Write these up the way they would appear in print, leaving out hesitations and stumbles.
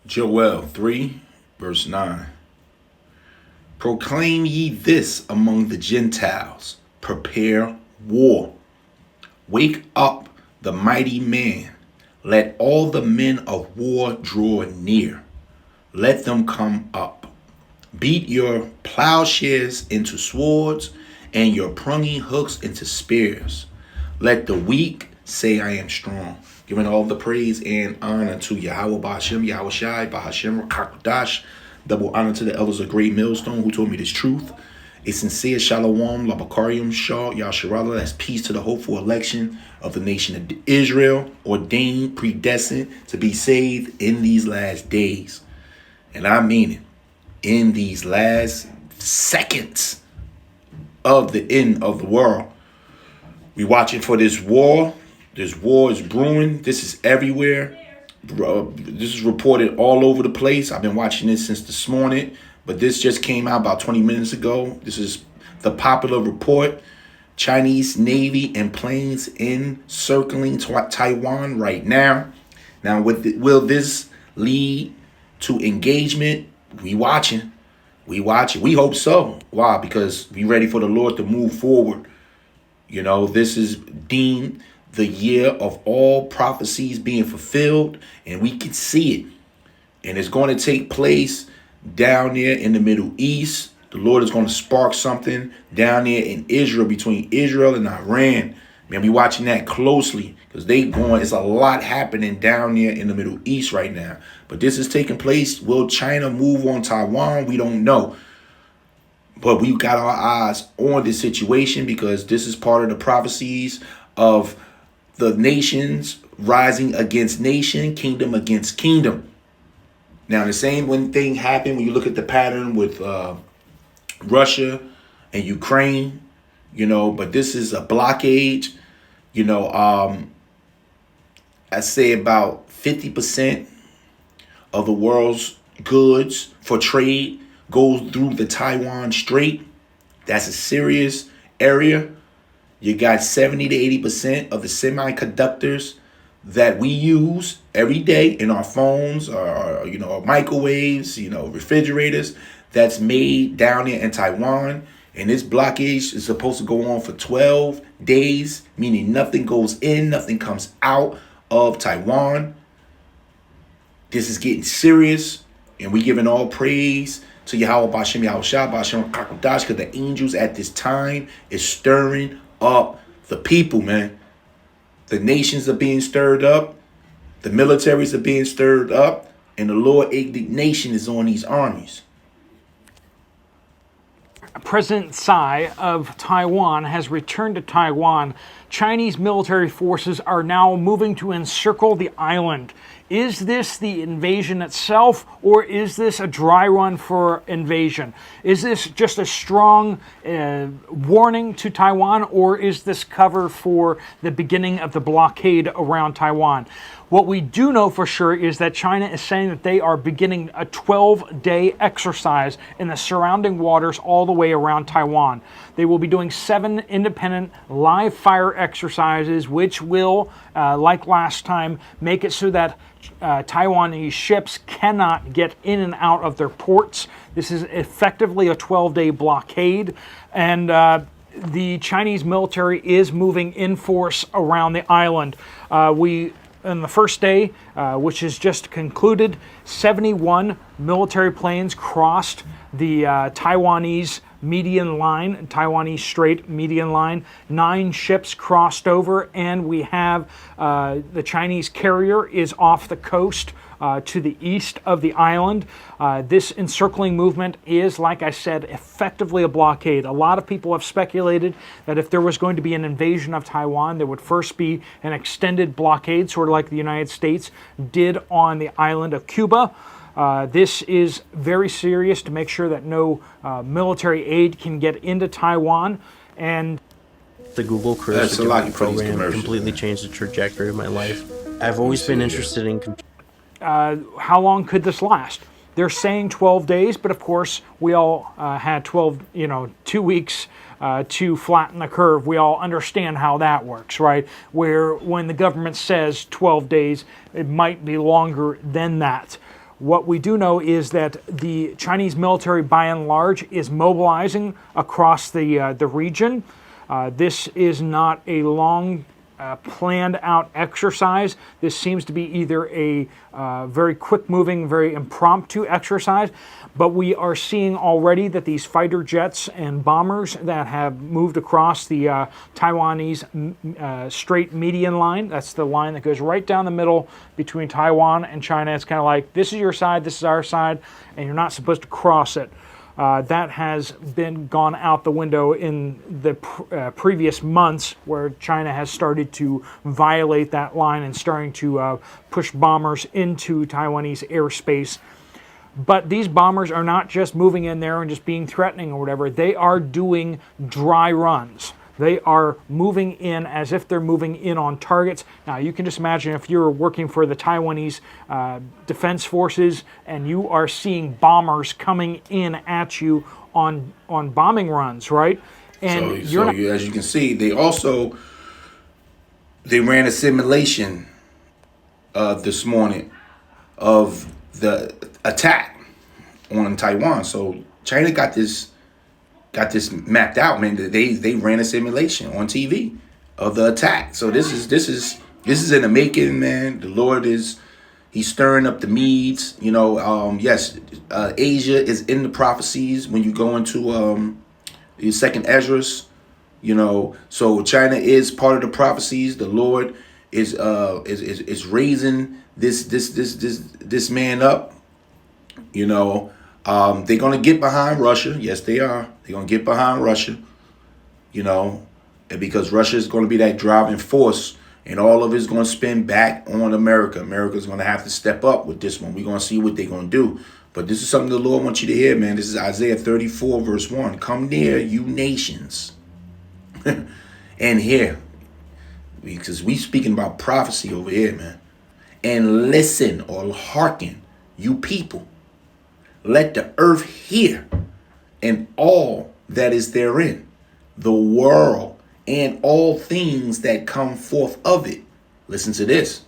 Joel 3, verse 9. Proclaim ye this among the Gentiles, prepare war. Wake up the mighty man. Let all the men of war draw near. Let them come up. Beat your plowshares into swords and your pruning hooks into spears. Let the weak say, I am strong. Giving all the praise and honor to Yahweh Ba'ashem, Yahweh Shai, Ba'ashem, Rakakudash. Double honor to the elders of Great Millstone who told me this truth. A sincere shalom, labakarium, shah, yasharala. That's peace to the hopeful election of the nation of Israel, ordained, predestined to be saved in these last days. And I mean it. In these last seconds of the end of the world. We watching for this war. This war is brewing. This is everywhere. This is reported all over the place. I've been watching this since this morning, but this just came out about 20 minutes ago. This is the popular report. Chinese Navy and planes encircling Taiwan right now. Now, will this lead to engagement? We watching. We watching. We hope so. Why? Because we ready for the Lord to move forward. You know, this is deemed the year of all prophecies being fulfilled, and we can see it. And it's going to take place down there in the Middle East. The Lord is going to spark something down there in Israel, between Israel and Iran. Man, we watching that closely because it's a lot happening down there in the Middle East right now. But this is taking place. Will China move on Taiwan? We don't know. But we got our eyes on this situation because this is part of the prophecies of the nations rising against nation, kingdom against kingdom. Now, the same thing happened when you look at the pattern with Russia and Ukraine, but this is a blockade. I say about 50% of the world's goods for trade goes through the Taiwan Strait. That's a serious area. You got 70 to 80% of the semiconductors that we use every day in our phones, or microwaves, refrigerators, that's made down there in Taiwan. And this blockade is supposed to go on for 12 days, meaning nothing goes in, nothing comes out of Taiwan. This is getting serious, and we giving all praise to Yahweh Ba'ashem, Yahweh Shah, Ba'ashem, Kakodash, because the angels at this time is stirring up the people, man. The nations are being stirred up. The militaries are being stirred up. And the Lord indignation is on these armies. President Tsai of Taiwan has returned to Taiwan. Chinese military forces are now moving to encircle the island. Is this the invasion itself, or is this a dry run for invasion? Is this just a strong warning to Taiwan, or is this cover for the beginning of the blockade around Taiwan? What we do know for sure is that China is saying that they are beginning a 12-day exercise in the surrounding waters all the way around Taiwan. They will be doing 7 independent live fire exercises, which will, like last time, make it so that Taiwanese ships cannot get in and out of their ports. This is effectively a 12-day blockade, and the Chinese military is moving in force around the island. On the first day, which is just concluded, 71 military planes crossed the Taiwanese median line, Taiwanese Strait median line. 9 ships crossed over, and we have the Chinese carrier is off the coast to the east of the island. This encircling movement is, like I said, effectively a blockade. A lot of people have speculated that if there was going to be an invasion of Taiwan, there would first be an extended blockade, sort of like the United States did on the island of Cuba. This is very serious to make sure that no military aid can get into Taiwan. And the Google Cruise program completely changed the trajectory of my life. I've always been interested in how long could this last? They're saying 12 days, but of course we all had 2 weeks to flatten the curve. We all understand how that works, right? Where when the government says 12 days, it might be longer than that. What we do know is that the Chinese military, by and large, is mobilizing across the region. This is not a long planned out exercise. This seems to be either a very quick moving, very impromptu exercise, but we are seeing already that these fighter jets and bombers that have moved across the Taiwanese Strait Median Line, that's the line that goes right down the middle between Taiwan and China. It's kind of like, this is your side, this is our side, and you're not supposed to cross it. That has been gone out the window in the previous months, where China has started to violate that line and starting to push bombers into Taiwanese airspace. But these bombers are not just moving in there and just being threatening or whatever. They are doing dry runs. They are moving in as if they're moving in on targets. Now, you can just imagine if you're working for the Taiwanese Defense Forces and you are seeing bombers coming in at you on bombing runs, right? And as you can see, they ran a simulation this morning of the attack on Taiwan. So China got this mapped out, man. They ran a simulation on TV of the attack. So this is in the making, man. The Lord he's stirring up the Medes. Yes, Asia is in the prophecies when you go into the second Esdras. So China is part of the prophecies. The Lord is raising this man up. They're gonna get behind Russia. Yes, they are. They're gonna get behind Russia. And because Russia is gonna be that driving force, and all of it's gonna spin back on America. America's gonna have to step up with this one. We're gonna see what they're gonna do. But this is something the Lord wants you to hear, man. This is Isaiah 34, verse 1. Come near, you nations, and hear, because we speaking about prophecy over here, man. And listen or hearken, you people. Let the earth hear, and all that is therein, the world, and all things that come forth of it. Listen to this.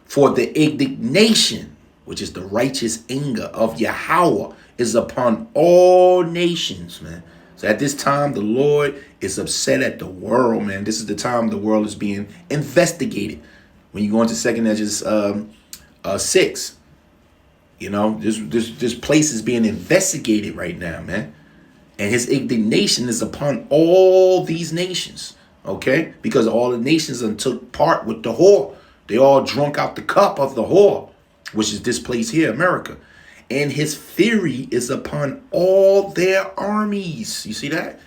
For the indignation, which is the righteous anger of Yahweh, is upon all nations, man. So at this time, the Lord is upset at the world, man. This is the time the world is being investigated. When you go into 2 Esdras 6, this place is being investigated right now, man. And his indignation is upon all these nations, okay? Because all the nations took part with the whore. They all drunk out the cup of the whore, which is this place here, America. And his fury is upon all their armies. You see that?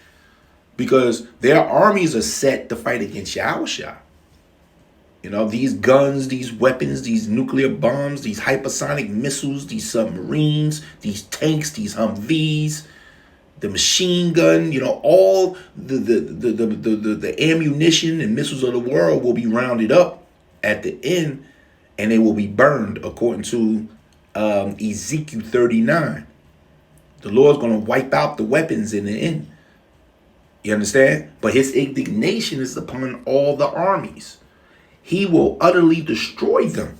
Because their armies are set to fight against Yahushua. These guns, these weapons, these nuclear bombs, these hypersonic missiles, these submarines, these tanks, these Humvees, the machine gun, all the ammunition and missiles of the world will be rounded up at the end, and they will be burned according to Ezekiel 39. The Lord's going to wipe out the weapons in the end. You understand? But his indignation is upon all the armies. He will utterly destroy them.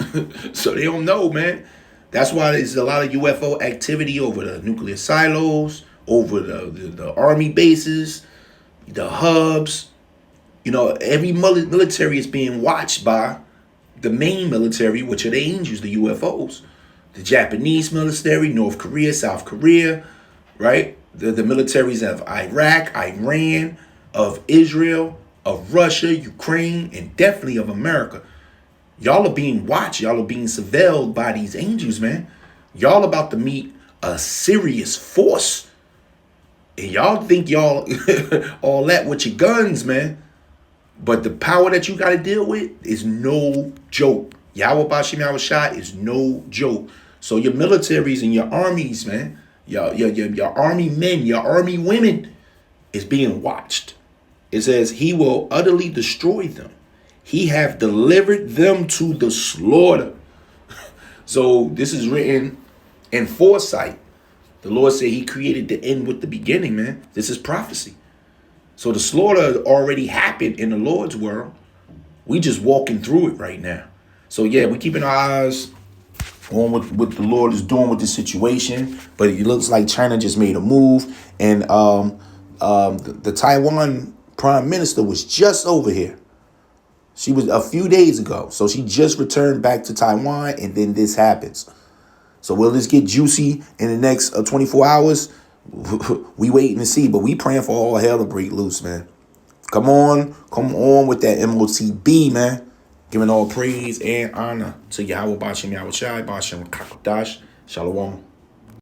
So they don't know, man. That's why there's a lot of UFO activity over the nuclear silos, over the army bases, the hubs. Every military is being watched by the main military, which are the angels, the UFOs. The Japanese military, North Korea, South Korea, right? The militaries of Iraq, Iran, of Israel, of Russia, Ukraine, and definitely of America. Y'all are being watched. Y'all are being surveilled by these angels, man. Y'all about to meet a serious force. And y'all think y'all all that with your guns, man. But the power that you got to deal with is no joke. Yahweh Bashim Yahweh Shah is no joke. So your militaries and your armies, man, your army men, your army women is being watched. It says he will utterly destroy them. He have delivered them to the slaughter. So this is written in foresight. The Lord said he created the end with the beginning, man. This is prophecy. So the slaughter already happened in the Lord's world. We just walking through it right now. So yeah, we keeping our eyes on what the Lord is doing with the situation. But it looks like China just made a move, and the Taiwan Prime Minister was just over here. She was a few days ago, so she just returned back to Taiwan, and then this happens. So will this get juicy in the next 24 hours? We waiting to see, but we praying for all hell to break loose, man. Come on with that MOTB, man. Giving all praise and honor to Yahweh Bashem Yahweh Shai, Bashem Kakadash, Shalom.